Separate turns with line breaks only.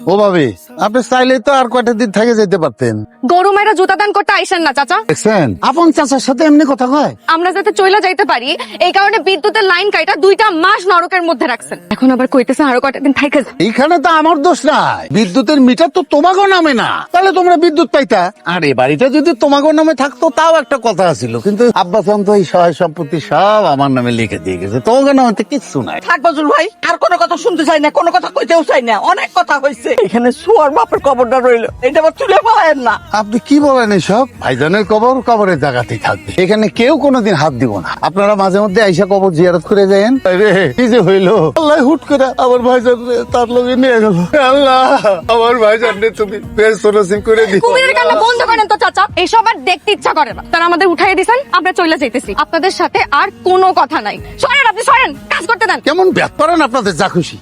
ও ভাবি, আপনি চাইলে তো আর কয়টা দিন থেকে যেতে পারতেন।
গরু মেয়েরা জুতা দান করতে আইসেন না চাচা।
দেখছেন আপন চাচার সাথে এমনি কথা কয়।
আমরা যাতে চইলা যাইতে পারি এই কারণে বিদ্যুতের লাইন কাইটা 2টা মাস নরকের মধ্যে রাখছেন। এখন আবার কইতেছেন আরো কয়টা দিন থাইকা যান।
এইখানে তো আমার দোষ নাই, বিদ্যুতের মিটার তো তোমাগো নামে না, তাহলে তোমরা বিদ্যুৎ পাইতা। আর এই বাড়িটা যদি তোমাগো নামে থাকতো তাও একটা কথা ছিল, কিন্তু আব্বা চান তো এই সহায় সম্পত্তি সব আমার নামে লিখে দিয়ে গেছে, তোমাগো নামে তো কিচ্ছু নাই।
থাক বজুল ভাই, আর কোনো কথা শুনতে চাই না, কোনো কথা কইতেও চাই না, অনেক কথা হয়েছে। এখানে শুয়ার বাপের কবরটা রইলো, এটা আবার তুলে পালায়েন না।
আপনি কি বলেন এসব? ভাইজানের কবর কবরের জায়গাতেই থাকবে, এখানে কেউ কোনোদিন হাত দিব না। আপনারা মাঝে মধ্যে আইসা কবর জিয়ারত করে যায়েন। আরে কি যে হইলো, আল্লাহ হুট করে আমার ভাইজান তার লগে নিয়ে গেল। আল্লাহ আমার ভাইজান তুমি বেশ নসিব করে দিও।
কুমিরের কান্না বন্ধ করেন তো চাচা, এইসব আর দেখতে ইচ্ছা করে না। তারা আমাদের উঠাই দিছেন, আমরা চইলা যাইতেছি। আপনাদের সাথে আর কোনো কথা নাই। সরেন, আপনি সরেন, কাজ করতে দেন।
কেমন ব্যাপার আপনাদের যা খুশি।